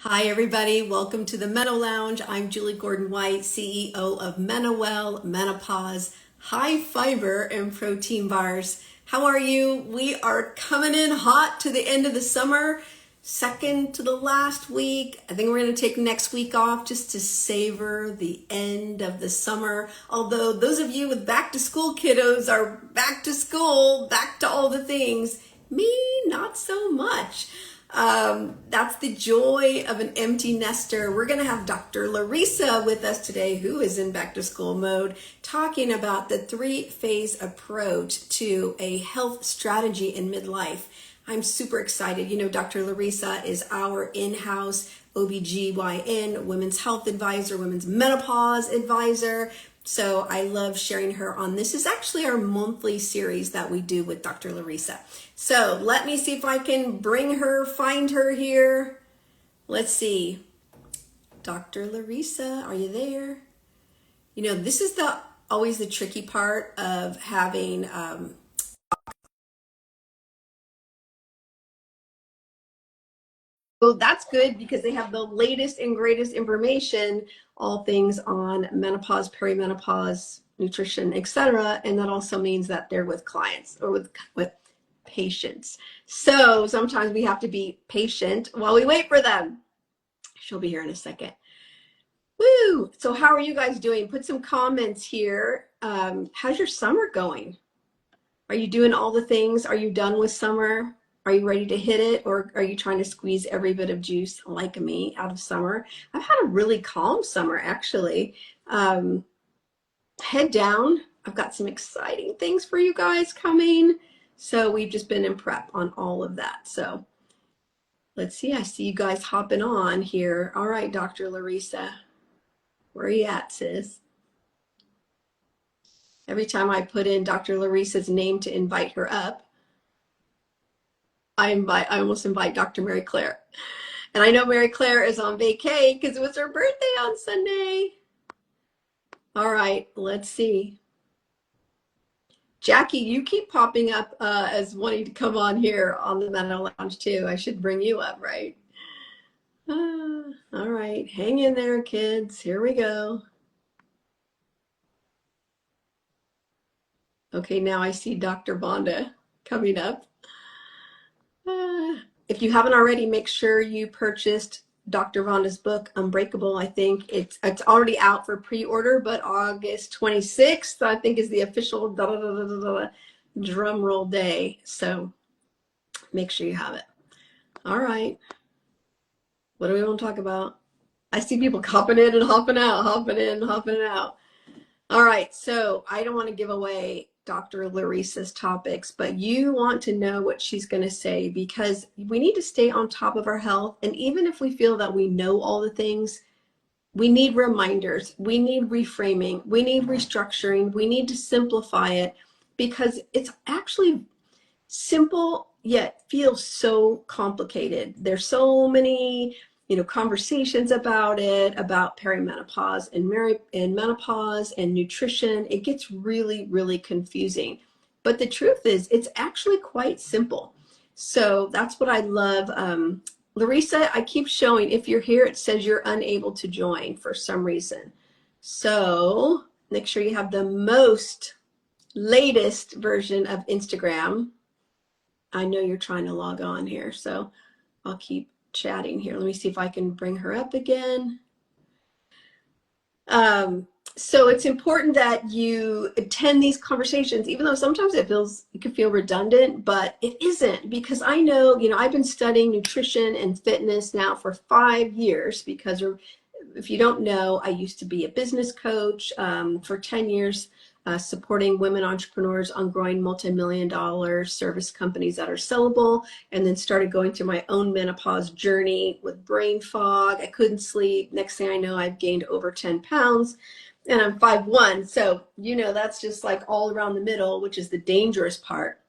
Hi, everybody. Welcome to the MenoLounge. I'm Julie Gordon-White, CEO of MenoWell, Menopause, high fiber and protein bars. How are you? We are coming in hot to the end of the summer, second to the last week. I think we're going to take next week off just to savor the end of the summer. Although those of you with back to school kiddos are back to school, back to all the things. Me, not so much. That's the joy of an empty nester. We're going to have Dr. LaReesa with us today, who is in back to school mode, talking about the 3-phase approach to a health strategy in midlife. I'm super excited. You know, Dr. LaReesa is our in-house OBGYN, women's health advisor, women's menopause advisor. So I love sharing her on this. Is actually our monthly series that we do with Dr. LaReesa. So let me see if I can find her here. Let's see. Dr. LaReesa, are you there? You know, this is always the tricky part of having So that's good because they have the latest and greatest information, all things on menopause, perimenopause, nutrition, etc. And that also means that they're with clients or with patients. So sometimes we have to be patient while we wait for them. She'll be here in a second. Woo! So how are you guys doing? Put some comments here. How's your summer going? Are you doing all the things? Are you done with summer? Are you ready to hit it, or are you trying to squeeze every bit of juice like me out of summer? I've had a really calm summer, actually. Head down. I've got some exciting things for you guys coming. So we've just been in prep on all of that. So let's see. I see you guys hopping on here. All right, Dr. LaReesa. Where are you at, sis? Every time I put in Dr. LaReesa's name to invite her up, I almost invite Dr. Mary Claire. And I know Mary Claire is on vacay because it was her birthday on Sunday. All right, let's see. Jackie, you keep popping up as wanting to come on here on the MenoLounge too. I should bring you up, right? All right, hang in there, kids. Here we go. Okay, now I see Dr. Vonda coming up. If you haven't already, make sure you purchased Dr. Vonda's book, Unbreakable. I think it's already out for pre-order, but August 26th, I think, is the official drum roll day. So make sure you have it. All right. What do we want to talk about? I see people hopping in and hopping out, hopping in, hopping out. All right. So I don't want to give away Dr. LaReesa's topics, but you want to know what she's going to say because we need to stay on top of our health. And even if we feel that we know all the things, we need reminders, we need reframing, we need restructuring, we need to simplify it because it's actually simple yet feels so complicated. There's so many conversations about it, about perimenopause and menopause and nutrition. It gets really, really confusing. But the truth is, it's actually quite simple. So that's what I love. LaReesa, I keep showing, if you're here, it says you're unable to join for some reason. So make sure you have the most latest version of Instagram. I know you're trying to log on here, so I'll keep chatting here. Let me see if I can bring her up again. So it's important that you attend these conversations, even though sometimes it can feel redundant, but it isn't, because I know, I've been studying nutrition and fitness now for 5 years because if you don't know, I used to be a business coach for 10 years, supporting women entrepreneurs on growing multi-million-dollar service companies that are sellable, and then started going through my own menopause journey with brain fog. I couldn't sleep. Next thing I know, I've gained over 10 pounds, and I'm 5'1". So, that's just like all around the middle, which is the dangerous part.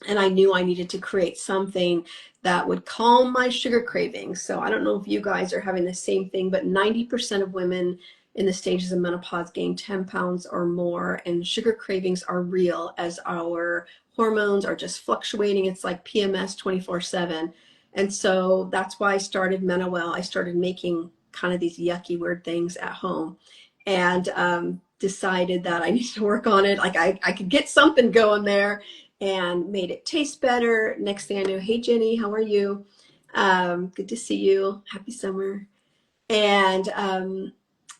And I knew I needed to create something that would calm my sugar cravings. So I don't know if you guys are having the same thing, but 90% of women in the stages of menopause gain 10 pounds or more, and sugar cravings are real as our hormones are just fluctuating. It's like PMS 24/7. And so that's why I started MenoWell. I started making kind of these yucky, weird things at home, and decided that I needed to work on it. Like I could get something going there, and made it taste better. Next thing I know, hey Jenny, how are you? Good to see you. Happy summer. And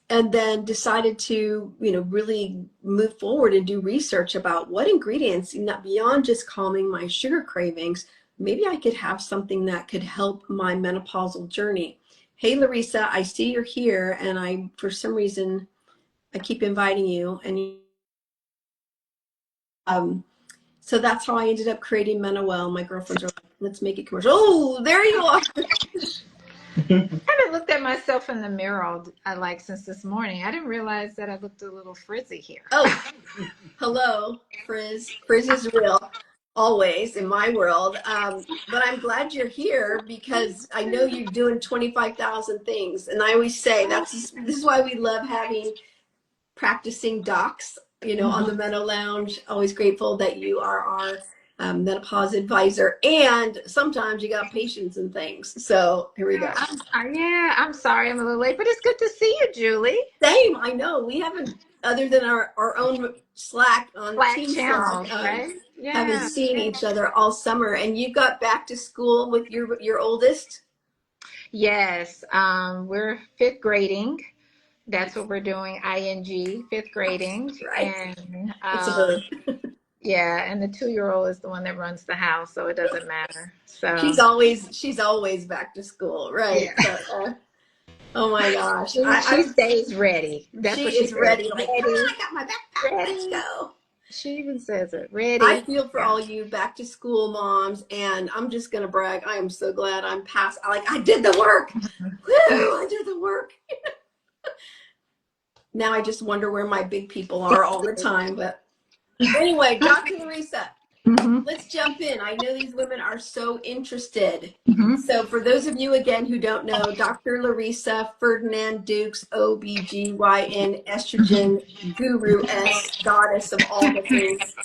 then decided to, really move forward and do research about what ingredients, not beyond just calming my sugar cravings, maybe I could have something that could help my menopausal journey. Hey, LaReesa, I see you're here, and for some reason, I keep inviting you. And so that's how I ended up creating MenoWell. My girlfriends are like, let's make it commercial. Oh, there you are. I haven't looked at myself in the mirror since this morning. I didn't realize that I looked a little frizzy here. Oh, hello, Frizz. Frizz is real, always in my world. But I'm glad you're here because I know you're doing 25,000 things. And I always say this is why we love having practicing docs, on the MenoLounge. Always grateful that you are our menopause advisor. And sometimes you got patients and things. So here we go. I'm sorry I'm a little late, but it's good to see you, Julie. Same, I know. We haven't, other than our own Slack on Team Channel, Slack, right? haven't Yeah. seen each other all summer. And you got back to school with your oldest? Yes. We're fifth grading. That's what we're doing. ING, fifth grading. Right. And It's a bird. yeah, and the 2-year-old is the one that runs the house, so it doesn't matter. So She's always back to school, right? yeah. So, oh my gosh. She stays ready. That's She what she is says. ready. Like, come Ready, on, I got my backpack. Let's ready. go. She even says it. I Ready. feel for Yeah. all you back to school moms, and I'm just gonna brag. I am so glad I'm past. I did the work. Woo! I did the work. Now I just wonder where my big people are all the time. But anyway, Dr. LaReesa, Mm-hmm. let's jump in. I know these women are so interested. Mm-hmm. So for those of you, again, who don't know, Dr. LaReesa Ferdinand Dukes, OBGYN, estrogen guru S, goddess of all the things,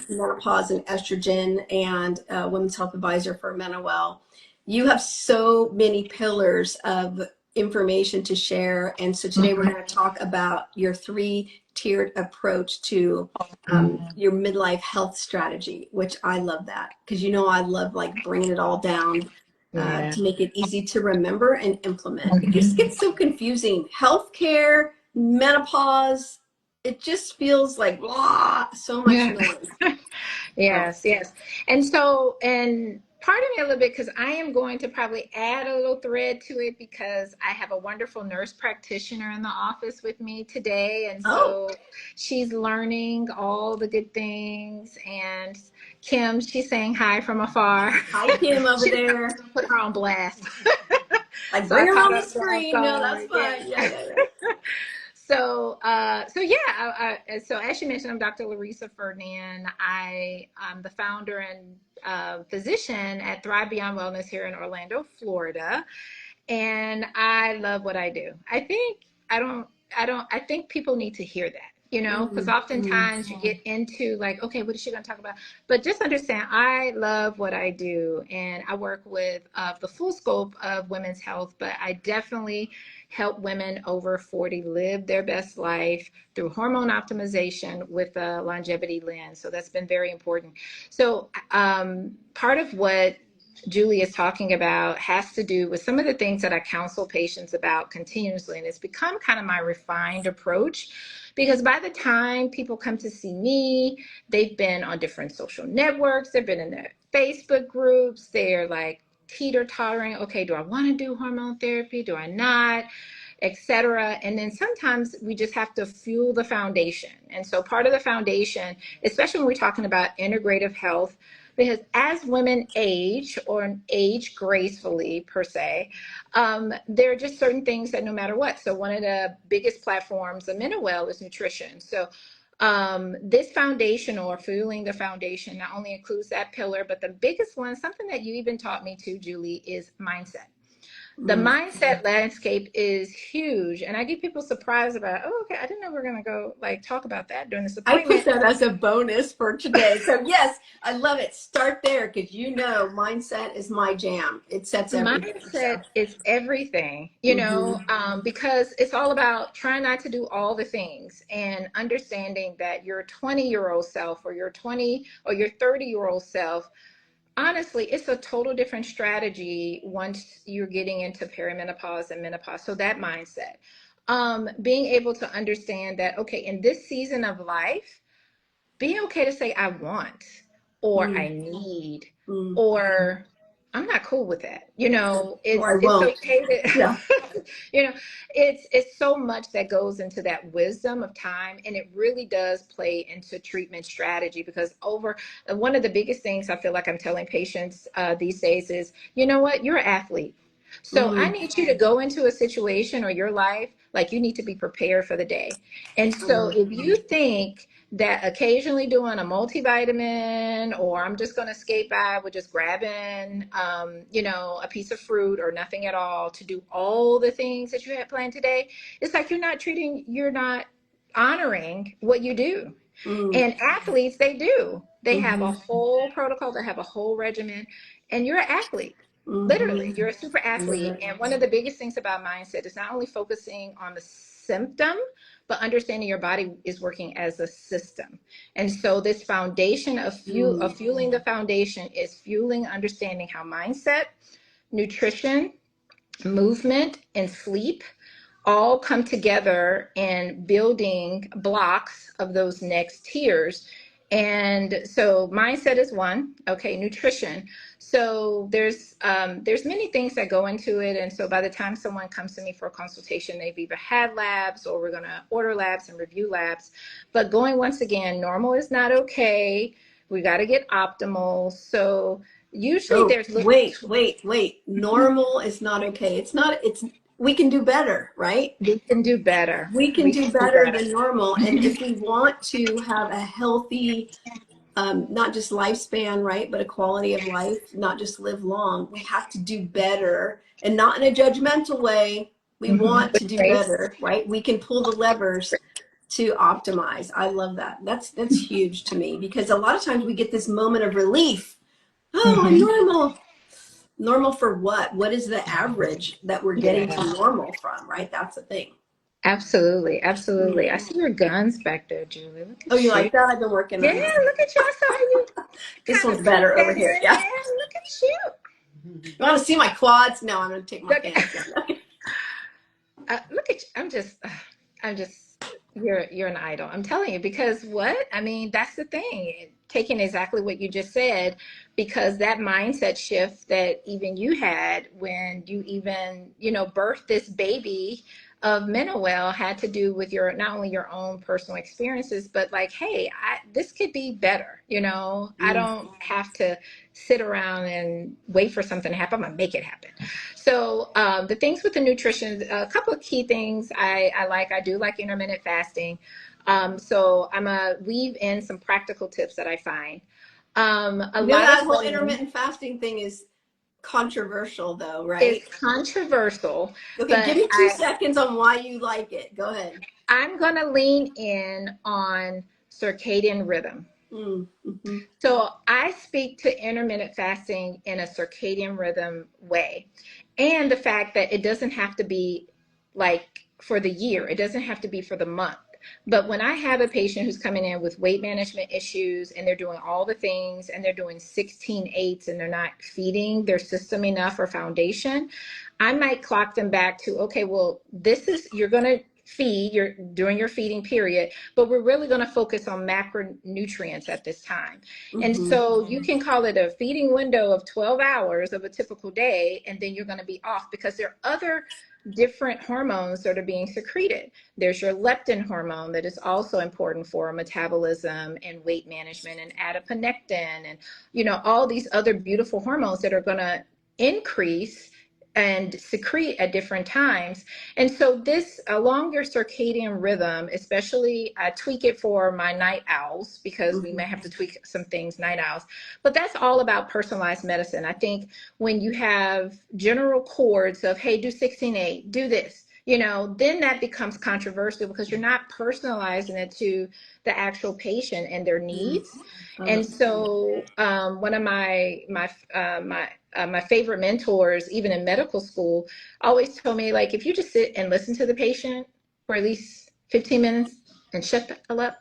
menopause and estrogen, and women's health advisor for MenoWell. You have so many pillars of information to share. And so today we're going to talk about your 3-tiered approach to your midlife health strategy, which I love that because I love bringing it all down to make it easy to remember and implement. It just gets so confusing. Healthcare, menopause, it just feels like blah, so much noise. Yes. And so, and pardon me a little bit because I am going to probably add a little thread to it because I have a wonderful nurse practitioner in the office with me today. And so she's learning all the good things. And Kim, she's saying hi from afar. Hi, Kim over there. Put her on blast. So Bring I her caught on the up screen. No, that's fine. Yeah. So, so as you mentioned, I'm Dr. LaReesa Ferdinand. I am the founder and physician at Thrive Beyond Wellness here in Orlando, Florida, and I love what I do. I think people need to hear that, because oftentimes you get into okay, what is she going to talk about? But just understand, I love what I do, and I work with the full scope of women's health, but I definitely help women over 40 live their best life through hormone optimization with a longevity lens. So that's been very important. So part of what Julie is talking about has to do with some of the things that I counsel patients about continuously. And it's become kind of my refined approach because by the time people come to see me, they've been on different social networks, they've been in their Facebook groups, they're teeter-tottering. Okay, do I want to do hormone therapy? Do I not? Etc. And then sometimes we just have to fuel the foundation. And so part of the foundation, especially when we're talking about integrative health, because as women age or age gracefully per se, there are just certain things that no matter what. So one of the biggest platforms of MenoWell is nutrition. So this foundation or fueling the foundation not only includes that pillar, but the biggest one, something that you even taught me to, Julie, is mindset. The Mm. mindset landscape is huge. And I get people surprised about, oh, okay, I didn't know we are going to go like talk about that during this I put appointment. that as a bonus for today. So yes, I love it. Start there because mindset is my jam. It sets everything. So Mindset is everything, hmm because it's all about trying not to do all the things and understanding that your 20-year-old self or your 20 or your 30-year-old self, honestly, it's a total different strategy once you're getting into perimenopause and menopause. So that mindset, being able to understand that, okay, in this season of life, being okay to say I want or I mm need mm. or I'm not cool with that. Or I It's won't. okay Yeah. to it's so much that goes into that wisdom of time, and it really does play into treatment strategy because over one of the biggest things I feel like I'm telling patients these days is, you know what, you're an athlete. So I Mm. need you to go into a situation or your life like you need to be prepared for the day. And I so love if you think that occasionally doing a multivitamin or I'm just going to skate by with just grabbing, a piece of fruit or nothing at all to do all the things that you had planned today, it's like you're not honoring what you do. mm. And athletes, they do. They have a hmm whole protocol, they have a whole regimen, and you're an athlete. hmm Literally, you're a super I love athlete. it. And one of the biggest things about mindset is not only focusing on the symptom, but understanding your body is working as a system. And so this foundation of Mm. fueling the foundation is fueling understanding how mindset, nutrition, movement, and sleep all come together in building blocks of those next tiers. And so mindset is one. Okay, nutrition. So there's many things that go into it. And so by the time someone comes to me for a consultation, they've either had labs or we're gonna order labs and review labs. But going once again, normal is not okay. We got to get optimal. So usually Oh, there's little wait. Normal is not okay. It's not, we can do better, right? we can do better. We can We do can do better better. than normal. And if we want to have a healthy, not just lifespan, right, but a quality of life, not just live long, we have to do better and not in a judgmental way. We want With to do grace. better, right? We can pull the levers to optimize. I love that. That's huge to me because a lot of times we get this moment of relief. Oh, I'm Mhm. normal. Normal for what? What is the average that we're getting to Yeah, normal from, right? That's the thing. absolutely, absolutely. I Mm. see your guns back there, Julie. Look Oh, you at you. like that? I've been working Yeah, on them. look at you. I saw you This kind of one's sneak better over that here. in Yeah. there. Look at you. You want to see my quads? No, I'm going to take my Look, pants down. look at you. I'm just, you're an idol. I'm telling you, because what? I mean, that's the thing. Taking exactly what you just said, because that mindset shift that even you had when you even, birthed this baby of MenoWell had to do with your, not only your own personal experiences, but like, hey, this could be better. I Mm. don't have to sit around and wait for something to happen. I'm gonna make it happen. So the things with the nutrition, a couple of key things I like. I do like intermittent fasting. So I'm a weave in some practical tips that I find. A You know lot of that whole women, intermittent fasting thing is controversial, though, it's right? controversial, Okay, give but me 2 seconds on why you like it. Go ahead. I'm going to lean in on circadian rhythm. Mm-hmm. So I speak to intermittent fasting in a circadian rhythm way. And the fact that it doesn't have to be like for the year, it doesn't have to be for the month. But when I have a patient who's coming in with weight management issues and they're doing all the things and they're doing 16/8 and they're not feeding their system enough or foundation, I might clock them back to, okay, well, you're going to feed during your feeding period, but we're really going to focus on macronutrients at this time. And Mm-hmm. so you can call it a feeding window of 12 hours of a typical day, and then you're going to be off because there are other different hormones that are being secreted. There's your leptin hormone that is also important for metabolism and weight management, and adiponectin, and all these other beautiful hormones that are going to increase and secrete at different times. And so this along your circadian rhythm, especially I tweak it for my night owls because we may have to tweak some things, night owls, but that's all about personalized medicine. I think when you have general chords of, hey, do 16-8, do this, you know, then that becomes controversial because you're not personalizing it to the actual patient and their needs. And so one of my favorite mentors, even in medical school, always told me, like, if you just sit and listen to the patient for at least 15 minutes and shut the hell up,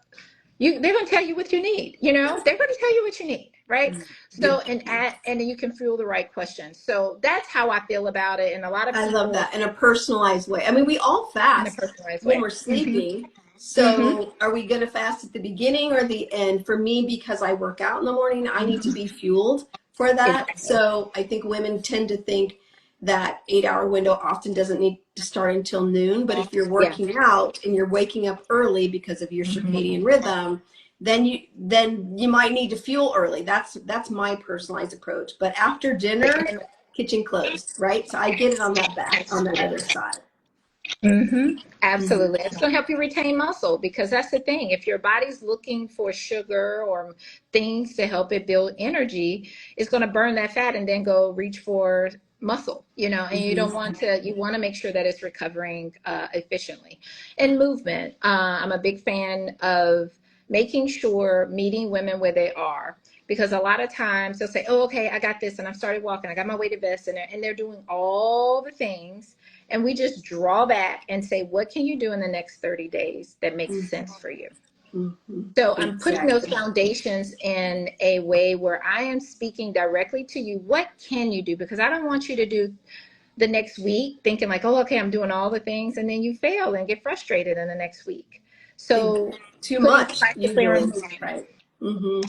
they're going to tell you what you need. You know, they're going to tell you what you need, right? So and then you can feel the right questions. So that's how I feel about it. And a lot of I people love that, in a personalized way. I mean, we all in a fast personalized when way. we're sleeping. Mm-hmm. So are we going to fast at the beginning or the end? For me, because I work out in the morning, I need to be fueled for that. Exactly. So I think women tend to think that 8 hour window often doesn't need to start until noon. But if you're Yeah. working out and you're waking up early because of your circadian rhythm, then you might need to fuel early. That's my personalized approach. But after dinner, kitchen closed, right? So I get it on that other side. Absolutely. It's going to help you retain muscle because that's the thing. If your body's looking for sugar or things to help it build energy, it's going to burn that fat and then go reach for muscle, you know, and you don't want to, you want to make sure that it's recovering efficiently. And movement. I'm a big fan of making sure meeting women where they are. Because a lot of times they'll say, oh, okay, I got this and I've started walking. I got my weighted vest and they're doing all the things. And we just draw back and say, what can you do in the next 30 days that makes sense for you? So I'm putting those Exactly. foundations in a way where I am speaking directly to you. What can you do? Because I don't want you to do the next week thinking like, oh, okay, I'm doing all the things. And then you fail and get frustrated in the next week. So Too putting much practically on usually, movement. right?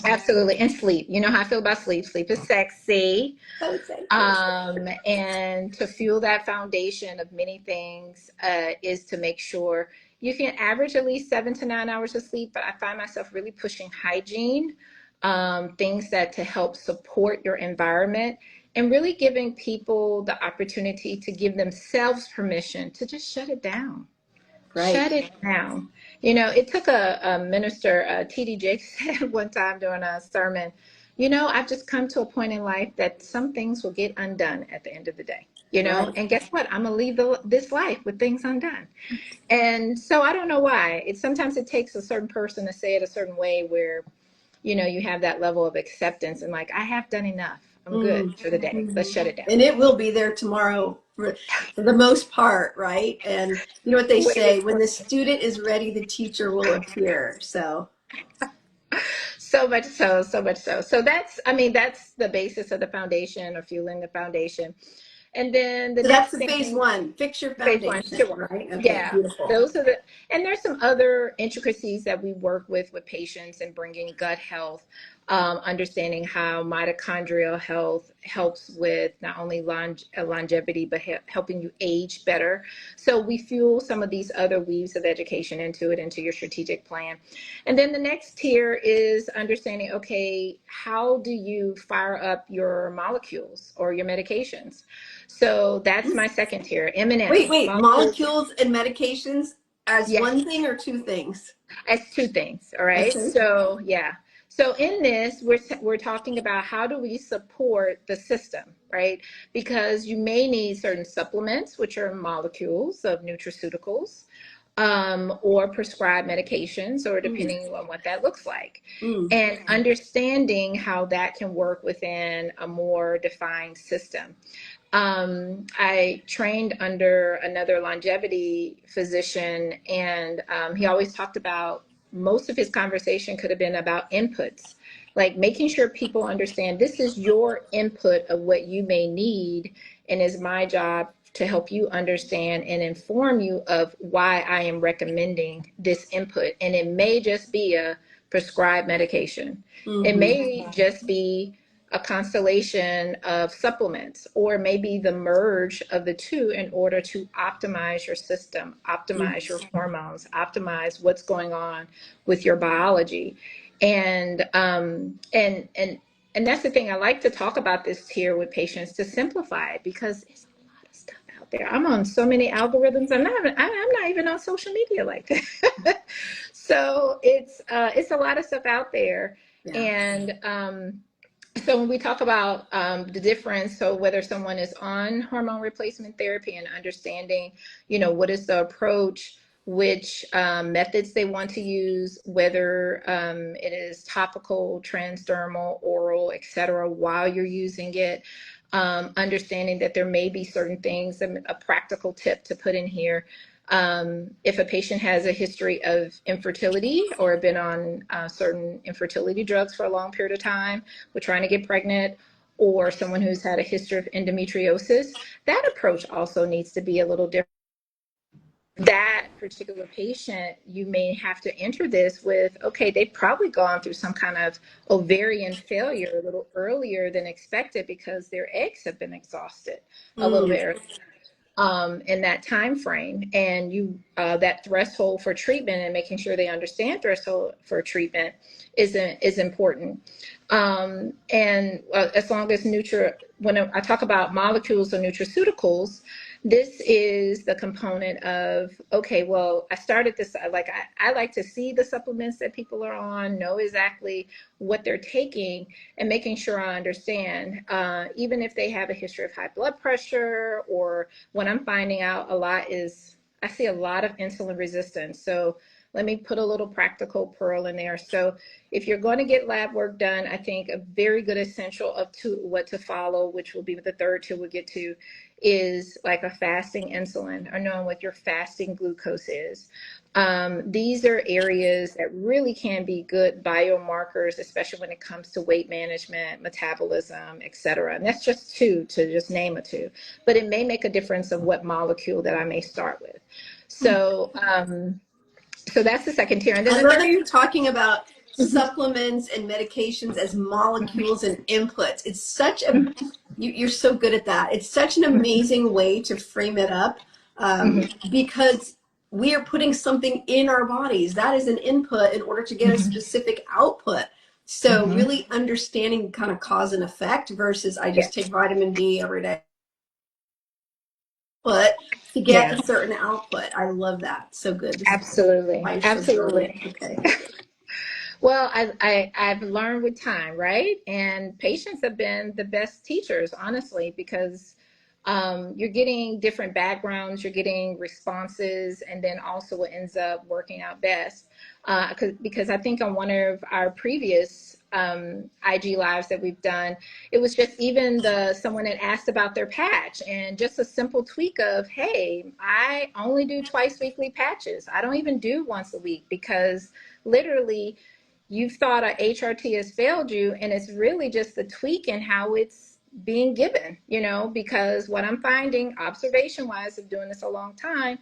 Absolutely. And sleep. You know how I feel about sleep. Sleep is sexy. So sexy. And to fuel that foundation of many things is to make sure you can average at least 7 to 9 hours of sleep. But I find myself really pushing hygiene, things that to help support your environment, and really giving people the opportunity to give themselves permission to just shut it down. Right. Shut it down. You know, it took a minister, T.D. Jakes, said one time during a sermon, you know, I've just come to a point in life that some things will get undone at the end of the day, you know, Right. and guess what? I'm going to leave this life with things undone. And so I don't know why. Sometimes it takes a certain person to say it a certain way where, you know, you have that level of acceptance and like, I have done enough. I'm good for the day. Let's shut it down. And it will be there tomorrow for the most part, right? And you know what they say, when the student is ready, the teacher will appear. So So much so, so much so. So that's, I mean, that's the basis of the foundation or fueling the foundation. And then the that's next the phase thing, one, fix your phase one, foundation, sure. right? Okay, Yeah, beautiful. those are the, and there's some other intricacies that we work with patients and bringing gut health, understanding how mitochondrial health helps with not only longevity, but helping you age better. So we fuel some of these other weaves of education into your strategic plan. And then the next tier is understanding, okay, how do you fire up your molecules or your medications? So that's my second tier, Wait, M&M, molecules. molecules and medications as Yes, one thing or two things? as two things. All right. Okay. So yeah. So in this, we're talking about how do we support the system, right? Because you may need certain supplements, which are molecules of nutraceuticals, or prescribed medications, or depending on what that looks like. And understanding how that can work within a more defined system. I trained under another longevity physician, and he always talked about most of his conversation could have been about inputs, like making sure people understand this is your input of what you may need, and it's my job to help you understand and inform you of why I am recommending this input. And it may just be a prescribed medication. It may just be a constellation of supplements, or maybe the merge of the two in order to optimize your system, optimize your hormones, optimize what's going on with your biology. And that's the thing. I like to talk about this here with patients to simplify it because it's a lot stuff out there. I'm on so many algorithms. I'm not even on social media like that. So it's a lot of stuff out there. Yeah. And so when we talk about the difference, so whether someone is on hormone replacement therapy and understanding, what is the approach, which methods they want to use, whether it is topical, transdermal, oral, etc., while you're using it, understanding that there may be certain things, a practical tip to put in here. If a patient has a history of infertility or been on certain infertility drugs for a long period of time, we're trying to get pregnant, or someone who's had a history of endometriosis, that approach also needs to be a little different. That particular patient, you may have to enter this with, okay, they've probably gone through some kind of ovarian failure a little earlier than expected because their eggs have been exhausted a little Mm. bit in that time frame, and that threshold for treatment and making sure they understand threshold for treatment is important. And as long as when I talk about molecules or nutraceuticals, this is the component of, okay, well, I started this, I like to see the supplements that people are on, know exactly what they're taking, and making sure I understand, even if they have a history of high blood pressure, or what I'm finding out a lot is I see a lot of insulin resistance. So let me put a little practical pearl in there. So if you're going to get lab work done, I think a very good essential of what to follow, which will be the third tool we'll get to, is like a fasting insulin, or knowing what your fasting glucose is. These are areas that really can be good biomarkers, especially when it comes to weight management, metabolism, et cetera. And that's just two, to just name a two, but it may make a difference of what molecule that I may start with. So, so that's the second tier. And then I the love third. that you're talking about supplements and medications as molecules and inputs. It's such a, you're so good at that. It's such an amazing way to frame it up, because we are putting something in our bodies. That is an input in order to get a specific output. So really understanding kind of cause and effect versus I Yeah. just take vitamin D every day. But to get Yeah, a certain output. I love that. So good. This is absolutely. why you're so brilliant. Absolutely. Okay. Well, I've learned with time, right? And patients have been the best teachers, honestly, because you're getting different backgrounds, you're getting responses, and then also what ends up working out best. Because I think on one of our previous IG lives that we've done, it was just even someone had asked about their patch, and just a simple tweak of, hey, I only do twice weekly patches. I don't even do once a week, because literally you've thought a HRT has failed you, and it's really just the tweak in how it's being given, because what I'm finding observation wise of doing this a long time,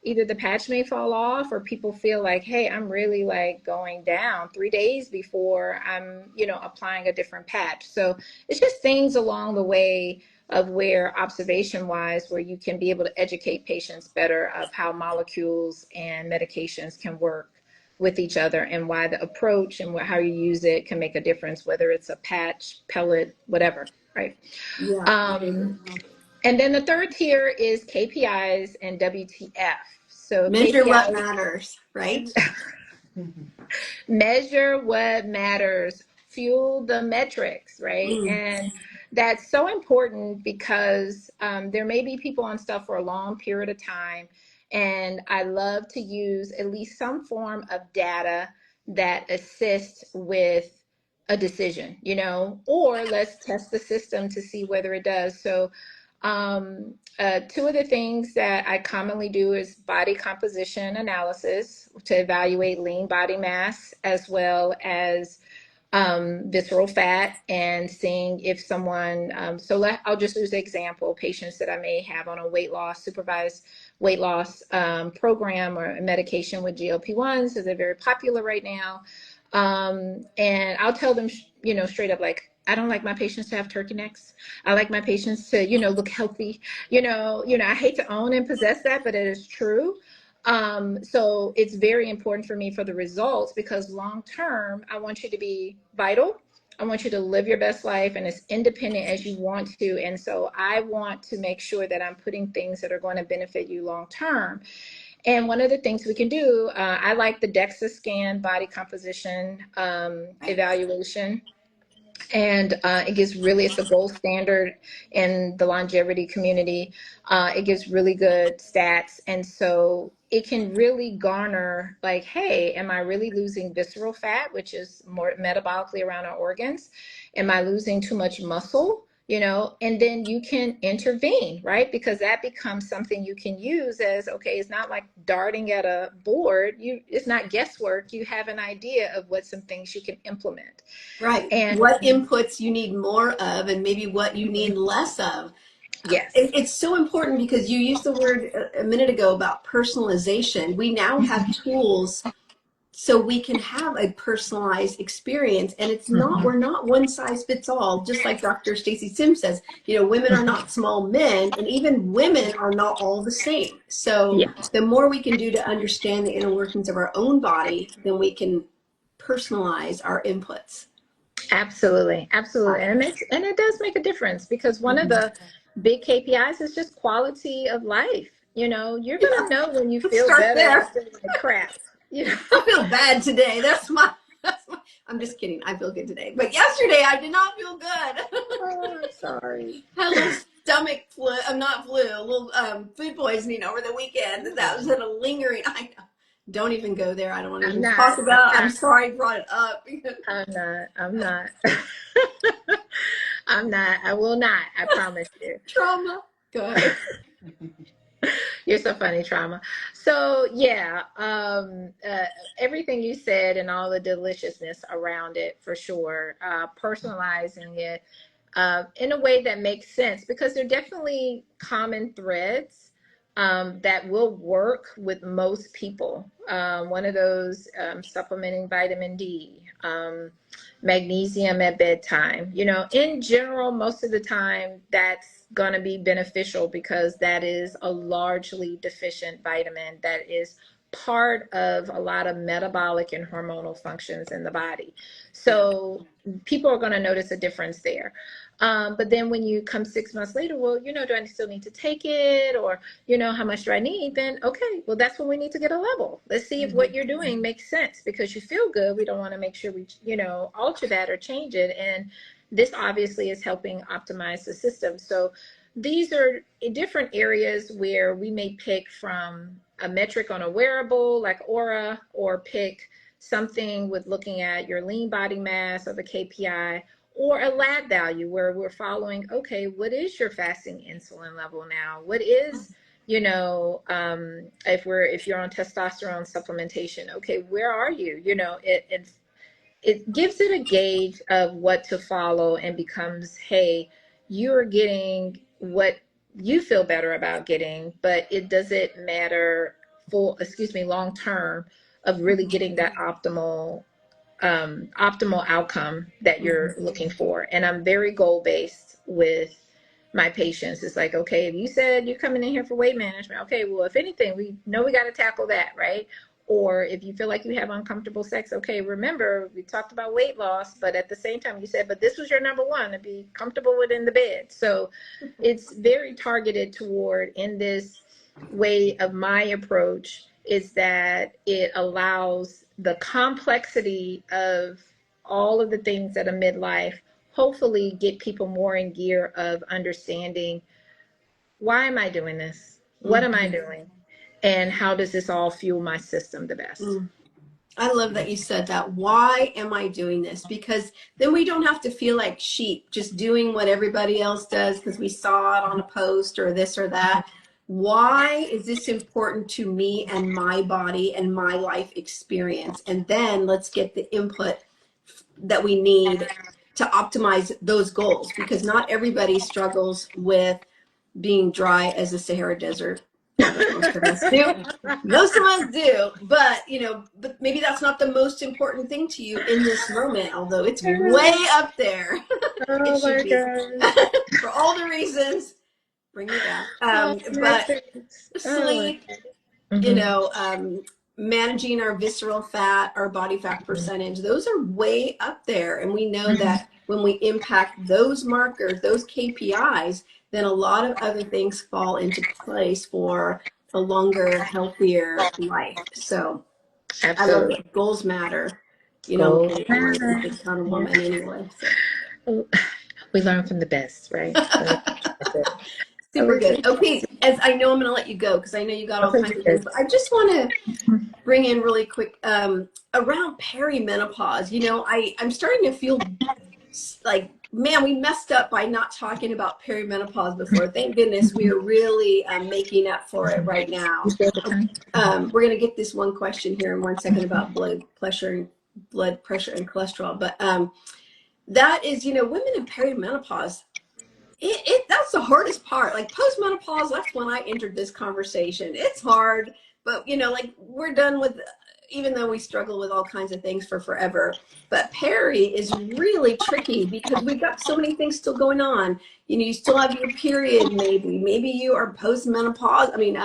either the patch may fall off, or people feel like, hey, I'm really like going down 3 days before I'm, applying a different patch. So it's just things along the way of where observation wise, where you can be able to educate patients better of how molecules and medications can work with each other, and why the approach and how you use it can make a difference, whether it's a patch, pellet, whatever, right? Yeah. Um, and then the third tier is KPIs and WTF. So Measure what KPIs, matters, right? measure what matters, fuel the metrics, right? Mm. And that's so important because there may be people on stuff for a long period of time. And I love to use at least some form of data that assists with a decision, or let's test the system to see whether it does. So two of the things that I commonly do is body composition analysis to evaluate lean body mass, as well as visceral fat, and seeing if someone, I'll just use an example, patients that I may have on a supervised weight loss program or medication with GLP-1s, because they're very popular right now. And I'll tell them, straight up, like, I don't like my patients to have turkey necks. I like my patients to, look healthy. I hate to own and possess that, but it is true. So it's very important for me for the results, because long term, I want you to be vital. I want you to live your best life and as independent as you want to. And so I want to make sure that I'm putting things that are going to benefit you long term. And one of the things we can do, I like the DEXA scan body composition evaluation. And it gives really, it's a gold standard in the longevity community. It gives really good stats. And so it can really garner like, hey, am I really losing visceral fat, which is more metabolically around our organs? Am I losing too much muscle? And then you can intervene, right? Because that becomes something you can use as, okay, it's not like darting at a board. It's not guesswork. You have an idea of what some things you can implement. Right. And What inputs you need more of and maybe what you need less of. yes. It's so important because you used the word a minute ago about personalization. We now have tools so we can have a personalized experience, and we're not one size fits all. Just like Dr. Stacy Sims says, women are not small men, and even women are not all the same. So Yeah, the more we can do to understand the inner workings of our own body, then we can personalize our inputs. absolutely. Absolutely. And it does make a difference because one of the big KPIs is just quality of life. You're Yeah, gonna know when you let's feel start better or there. feel like crap. You know. I feel bad today. I'm just kidding. I feel good today. But yesterday I did not feel good. Oh, I'm sorry. Had a little stomach flu. I'm not flu. A little food poisoning over the weekend. That was in a lingering. I know. Don't even go there. I don't want to I'm even not. talk I'm about. I'm not. sorry I brought it up. I'm not. I'm not. I'm not. I will not. I promise you. Trauma. Go ahead. You're so funny, Trauma. So yeah, everything you said and all the deliciousness around it for sure. Personalizing it in a way that makes sense because there are definitely common threads that will work with most people. One of those supplementing vitamin D, magnesium at bedtime. In general, most of the time that's going to be beneficial because that is a largely deficient vitamin that is part of a lot of metabolic and hormonal functions in the body. So people are going to notice a difference there. But then when you come 6 months later, well, do I still need to take it? Or, how much do I need? Then, okay, well, that's when we need to get a level. Let's see if what you're doing makes sense because you feel good. We don't want to make sure we, alter that or change it. And this obviously is helping optimize the system. So these are different areas where we may pick from a metric on a wearable like Aura or pick something with looking at your lean body mass of a KPI or a lab value where we're following, okay, what is your fasting insulin level now? What is, if you're on testosterone supplementation, okay, where are you? It gives it a gauge of what to follow and becomes, hey, you're getting what you feel better about getting, but it doesn't matter long term of really getting that optimal outcome that you're looking for. And I'm very goal based with my patients. It's like, okay, if you said you're coming in here for weight management, okay, well, if anything, we know we got to tackle that, right? Or if you feel like you have uncomfortable sex, okay, remember we talked about weight loss, but at the same time you said, but this was your number one, to be comfortable within the bed. So it's very targeted toward, in this way of my approach, is that it allows the complexity of all of the things that a midlife hopefully get people more in gear of understanding, why am I doing this? What am I doing? And how does this all fuel my system the best? I love that you said that. Why am I doing this? Because then we don't have to feel like sheep just doing what everybody else does because we saw it on a post or this or that. Why is this important to me and my body and my life experience? And then let's get the input that we need to optimize those goals, because not everybody struggles with being dry as a Sahara Desert, although most of us do. Most of us do, but but maybe that's not the most important thing to you in this moment, although it's way up there. It Oh should my be. gosh. For all the reasons. Bring me back. Oh my But goodness. Oh my sleep, goodness. you know, um, managing our visceral fat, our body fat percentage, those are way up there. And we know that when we impact those markers, those KPIs, then a lot of other things fall into place for a longer, healthier life. So I love Absolutely. it. Goals matter. You know, Goals I'm a really matter. big kind of Yeah. woman anyway. So We learn from the best, right? That's it. super Reesa, good. Okay, as I know I'm going to let you go because I know you got all okay, kinds of things, good. but I just want to bring in really quick around perimenopause. You know, I'm starting to feel like, man, we messed up by not talking about perimenopause before. Thank goodness we are really making up for it right now. You feel the time? We're going to get this one question here in 1 second about blood pressure and cholesterol, but that is, you know, women in perimenopause, that's the hardest part. Like postmenopause, that's when I entered this conversation. It's hard, but you know, like we're done with, even though we struggle with all kinds of things for forever. But peri is really tricky because we've got so many things still going on. You know, you still have your period, maybe you are postmenopause. I mean,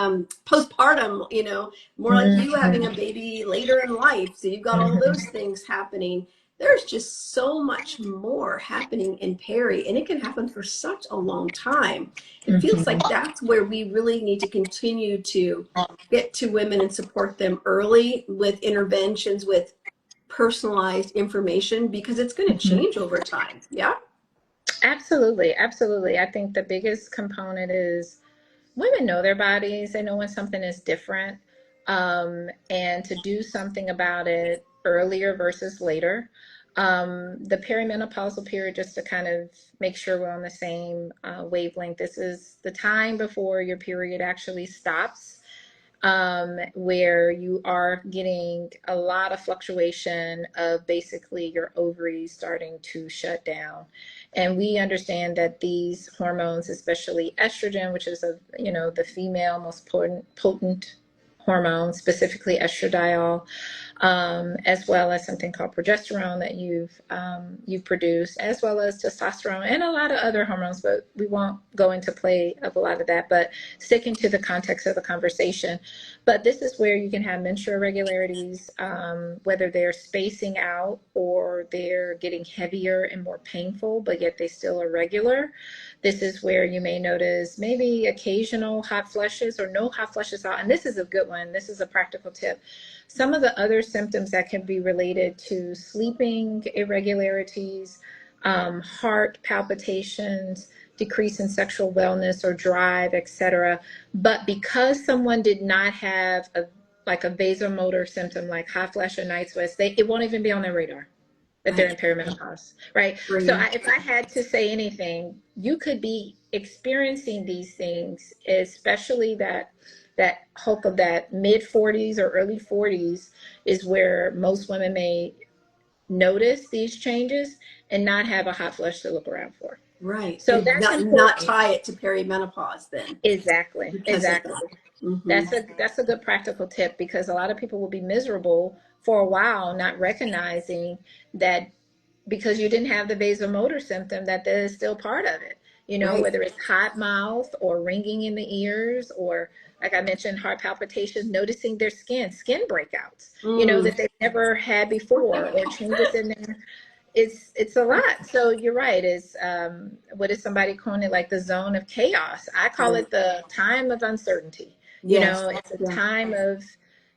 postpartum. You know, more like you having a baby later in life. So you've got all those things happening. There's just so much more happening in peri, and it can happen for such a long time. It feels like that's where we really need to continue to get to women and support them early with interventions, with personalized information, because it's going to change over time. Yeah. Absolutely, absolutely. I think the biggest component is women know their bodies. They know when something is different, and to do something about it earlier versus later. The perimenopausal period, just to kind of make sure we're on the same wavelength, this is the time before your period actually stops, where you are getting a lot of fluctuation of basically your ovaries starting to shut down. And we understand that these hormones, especially estrogen, which is the female most potent hormone, specifically estradiol, as well as something called progesterone that you've produced, as well as testosterone and a lot of other hormones, but we won't go into play of a lot of that, but sticking to the context of the conversation. But this is where you can have menstrual irregularities, whether they're spacing out or they're getting heavier and more painful, but yet they still are regular. This is where you may notice maybe occasional hot flushes or no hot flushes out. And this is a good one. This is a practical tip. Some of the other symptoms that can be related to sleeping irregularities, heart palpitations, decrease in sexual wellness or drive, etc. But because someone did not have a vasomotor symptom like hot flash or night sweats, it won't even be on their radar that they're in perimenopause, right? So if I had to say anything, you could be experiencing these things, especially that hulk of that mid 40s or early 40s is where most women may notice these changes and not have a hot flush to look around for. Right. So And that's not important. tie it to perimenopause then Exactly. because of Exactly. that. Mm-hmm. That's a good practical tip, because a lot of people will be miserable for a while not recognizing that because you didn't have the vasomotor symptom, that is still part of it. You know, Right. whether it's hot mouth or ringing in the ears, or like I mentioned, heart palpitations, noticing their skin breakouts, that they've never had before, or changes in their, it's a lot. So you're right. Is what is somebody calling it, like the zone of chaos? I call Right. it the time of uncertainty. Yes. It's a Yeah. time of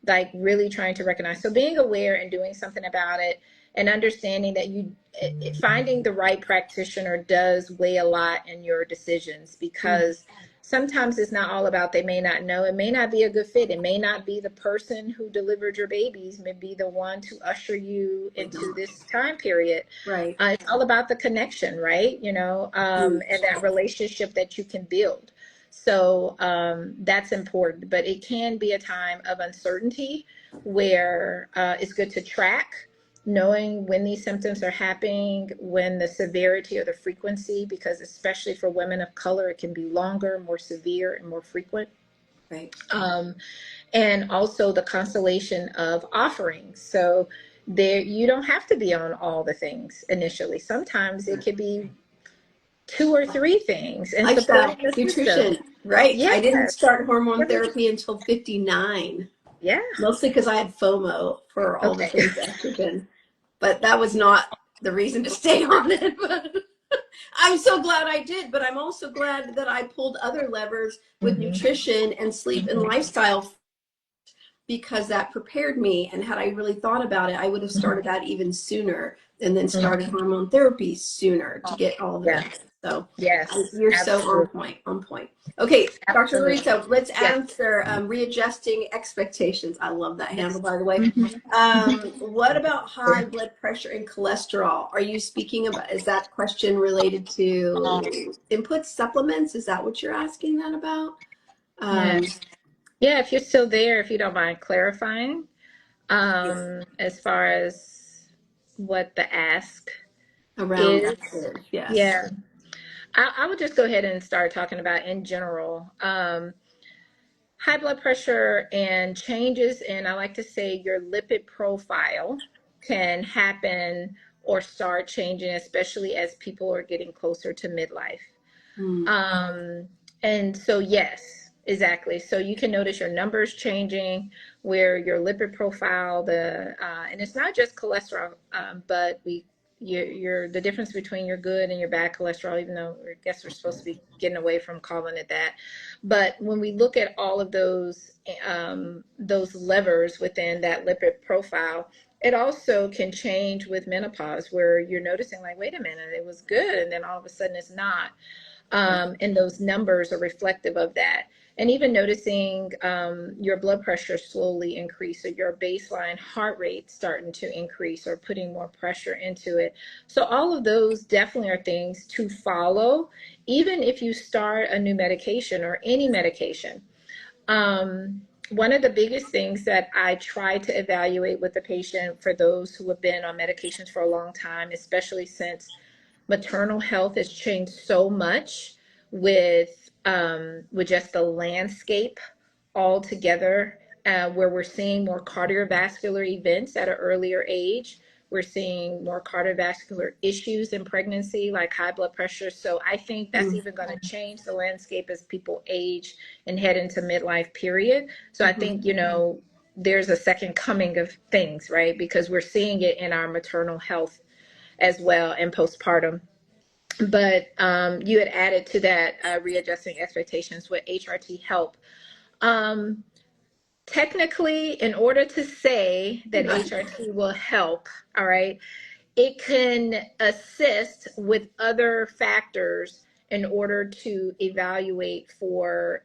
like really trying to recognize. So being aware and doing something about it, and understanding that finding the right practitioner does weigh a lot in your decisions, because sometimes it's not all about, they may not know, it may not be a good fit, it may not be the person who delivered your babies, may be the one to usher you into this time period. Right. It's all about the connection, right? And that relationship that you can build. So that's important, but it can be a time of uncertainty where it's good to track, knowing when these symptoms are happening, when the severity or the frequency, because especially for women of color, it can be longer, more severe, and more frequent. Right. And also the constellation of offerings. So there, you don't have to be on all the things initially. Sometimes it could be 2 or 3 things, and Lifestyle, supporting the system. nutrition. Right. I didn't Yes. start hormone therapy until 59. Yeah. mostly because I had FOMO for all the Okay. things estrogen, but that was not the reason to stay on it. But I'm so glad I did, but I'm also glad that I pulled other levers with Hmm. nutrition and sleep and Hmm. lifestyle, because that prepared me. And had I really thought about it, I would have started that even sooner and then started Hmm. hormone therapy sooner to get all the Yeah. benefits. So Yes. you're so on Absolutely. point, on point. Okay, Dr. Absolutely. LaReesa, let's Yes. answer readjusting expectations. I love that handle, Yes. by the way. What about high blood pressure and cholesterol? Are you speaking about, is that question related to input supplements? Is that what you're asking that about? Yeah. Um, Yeah. If you're still there, if you don't mind clarifying, yeah, as far as what the ask around is. that is, yes. Yeah. I would just go ahead and start talking about in general. High blood pressure and changes in, I like to say, your lipid profile can happen or start changing, especially as people are getting closer to midlife. Mm, Um, and so, yes, exactly. So you can notice your numbers changing, where your lipid profile, and it's not just cholesterol, but the difference between your good and your bad cholesterol, even though I guess we're supposed to be getting away from calling it that. But when we look at all of those levers within that lipid profile, it also can change with menopause, where you're noticing like, wait a minute, it was good, and then all of a sudden it's not. yeah. And those numbers are reflective of that. And even noticing your blood pressure slowly increase, or your baseline heart rate starting to increase, or putting more pressure into it. So all of those definitely are things to follow, even if you start a new medication or any medication. One of the biggest things that I try to evaluate with the patient, for those who have been on medications for a long time, especially since maternal health has changed so much with just the landscape altogether, where we're seeing more cardiovascular events at an earlier age. We're seeing more cardiovascular issues in pregnancy, like high blood pressure. So I think that's Mm, even going to change the landscape as people age and head into midlife period. So I mm-hmm. think, there's a second coming of things, right? Because we're seeing it in our maternal health as well, and postpartum. But you had added to that, readjusting expectations with HRT help. Um, Technically, in order to say that Right. HRT will help, all right, it can assist with other factors in order to evaluate for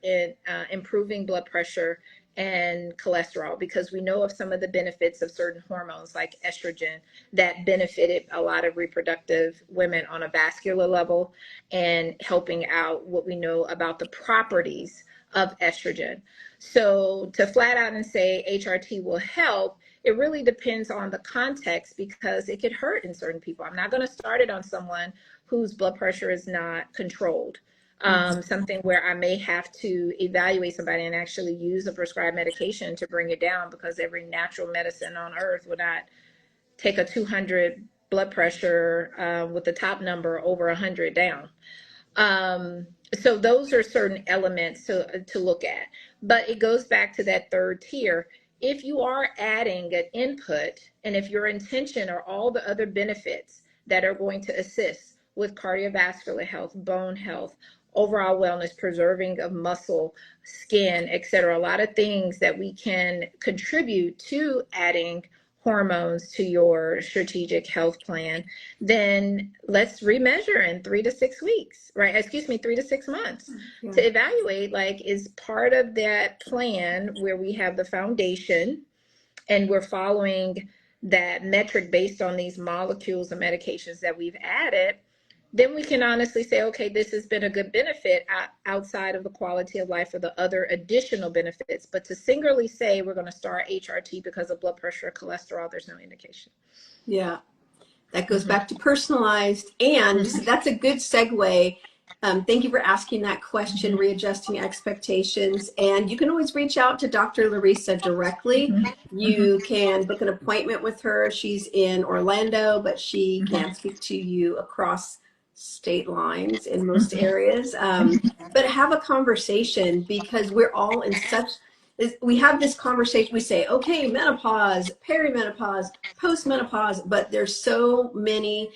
improving blood pressure and cholesterol, because we know of some of the benefits of certain hormones like estrogen that benefited a lot of reproductive women on a vascular level, and helping out what we know about the properties of estrogen. So to flat out and say HRT will help, it really depends on the context, because it could hurt in certain people. I'm not going to start it on someone whose blood pressure is not controlled. Mm-hmm. Something where I may have to evaluate somebody and actually use a prescribed medication to bring it down, because every natural medicine on earth would not take a 200 blood pressure with the top number over 100 down. Um, so those are certain elements to look at. But it goes back to that third tier. If you are adding an input, and if your intention are all the other benefits that are going to assist with cardiovascular health, bone health, overall wellness, preserving of muscle, skin, etc., a lot of things that we can contribute to adding hormones to your strategic health plan, then let's remeasure in 3 to 6 weeks, right? Excuse me, 3 to 6 months, Yeah. to evaluate, like, is part of that plan where we have the foundation and we're following that metric based on these molecules and medications that we've added. Then we can honestly say, okay, this has been a good benefit outside of the quality of life or the other additional benefits. But to singularly say we're going to start HRT because of blood pressure or cholesterol, there's no indication. Yeah. That goes Mm-hmm. back to personalized. And so Mm-hmm. that's a good segue. Thank you for asking that question, readjusting expectations. And you can always reach out to Dr. LaReesa directly. Mm-hmm. You can book an appointment with her. She's in Orlando, but she Mm-hmm. can speak to you across state lines in most Mm-hmm. areas. But have a conversation, because we're all in such we have this conversation. We say, okay, menopause, perimenopause, postmenopause, but there's so many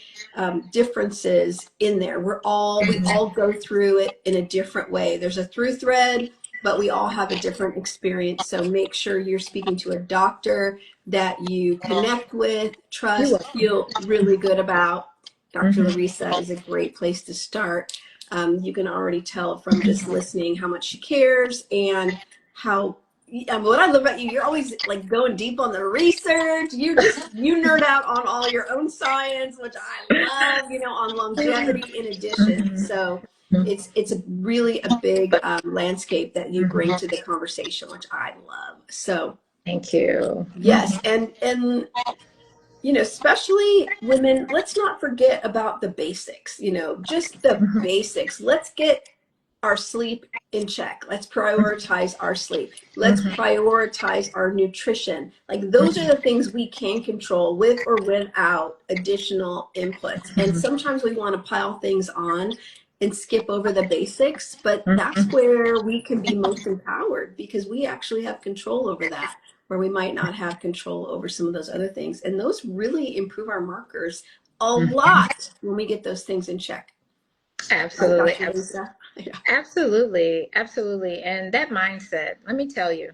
differences in there. We all go through it in a different way. There's a through thread, but we all have a different experience. So make sure you're speaking to a doctor that you connect with, trust, feel really good about. Dr. LaReesa is a great place to start. You can already tell from just listening how much she cares and how, what I love about you, you're always like going deep on the research. You nerd out on all your own science, which I love, on longevity in addition. So it's really a big landscape that you bring to the conversation, which I love. So thank you. Yes. And especially women, let's not forget about the basics, just the basics. Let's get our sleep in check. Let's prioritize our sleep. Let's prioritize our nutrition. Like those are the things we can control with or without additional inputs. And sometimes we want to pile things on and skip over the basics, but that's where we can be most empowered because we actually have control over that, where we might not have control over some of those other things. And those really improve our markers a lot when we get those things in check. Absolutely. Right, Dr. Reesa? Yeah. Absolutely. Absolutely. And that mindset, let me tell you,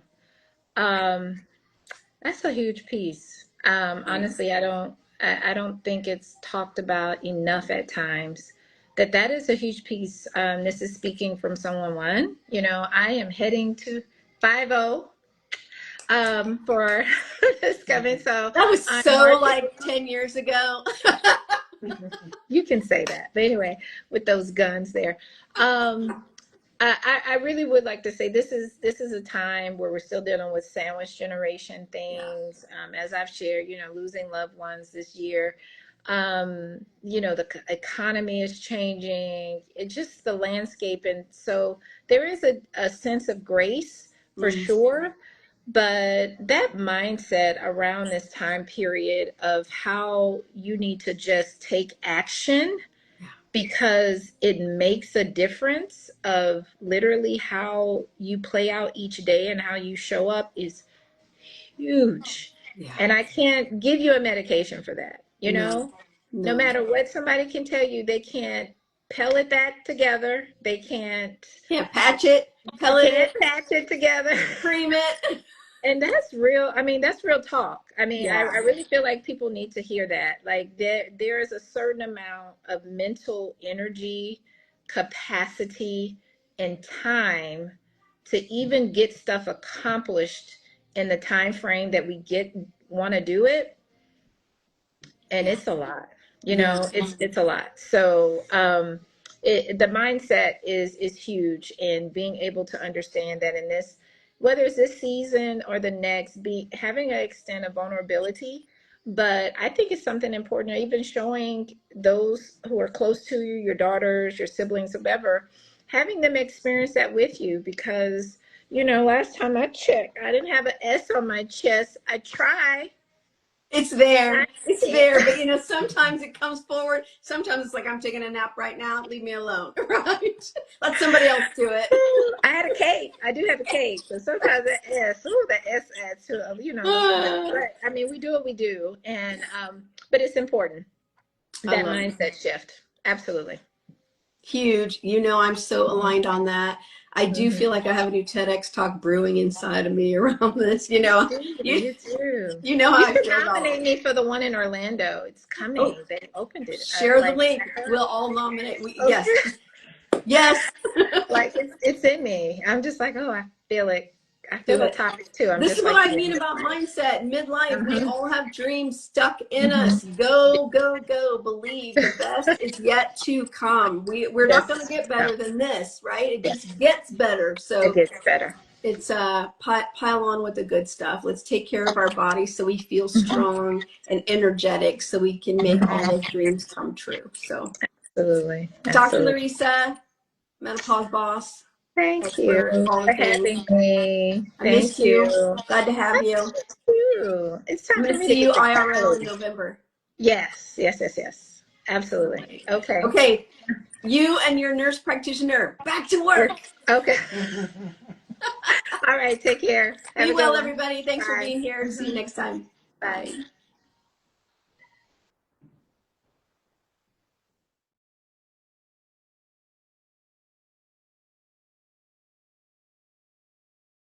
that's a huge piece. Honestly, I don't think it's talked about enough at times. That is a huge piece. This is speaking from someone, I am heading to 50 for this coming. So That was I'm so like 10 years ago. You can say that. But anyway, with those guns there. I really would like to say this is a time where we're still dealing with sandwich generation things. As I've shared, losing loved ones this year. The economy is changing. It's just the landscape, and so there is a sense of grace for sure. But that mindset around this time period of how you need to just take action because it makes a difference of literally how you play out each day and how you show up is huge. Yeah. And I can't give you a medication for that. No matter what somebody can tell you, they can't pellet that together. They can't patch it, pellet it, patch it together, cream it. And that's real. I mean, that's real talk. I mean, Yeah. I really feel like people need to hear that. Like there is a certain amount of mental energy, capacity, and time to even get stuff accomplished in the time frame that we want to do it. And it's a lot. It's a lot. So the mindset is huge, and being able to understand that in this, whether it's this season or the next, having an extent of vulnerability. But I think it's something important, even showing those who are close to you, your daughters, your siblings, whoever, having them experience that with you. Because, last time I checked, I didn't have an S on my chest. I tried. It's there. It's there. But, sometimes it comes forward. Sometimes it's like, I'm taking a nap right now. Leave me alone. Right? Let somebody else do it. I had a cake. I do have a cake. So sometimes the S adds to, but I mean, we do what we do. And, but it's important. That mindset shift. Absolutely. Huge. I'm so aligned on that. I do feel like I have a new TEDx talk brewing inside of me around this. You too. You know how you should nominate me for the one in Orlando. It's coming. Oh, they opened it. Share the link. We'll all nominate. Yes. Yes. Like it's in me. I'm just like, oh, I feel it. I feel the topic too. This is what I mean about mindset. Midlife, we all have dreams stuck in us. Go, go, go. Believe the best is yet to come. We're not going to get better than this, right? It just gets better. So it gets better. It's pile on with the good stuff. Let's take care of our bodies so we feel strong and energetic, so we can make all those dreams come true. So, absolutely. Dr. LaReesa, Menopause Boss. Thank you for having me. I missed you. Glad to have you. It's time I'm going to see you IRL in November. Yes. Absolutely. Okay. Okay. You and your nurse practitioner, back to work. Okay. All right. right. Take care. Have Be a good well, one. everybody. Thanks for Bye. being here. See you Mhm. next time. Bye. Bye.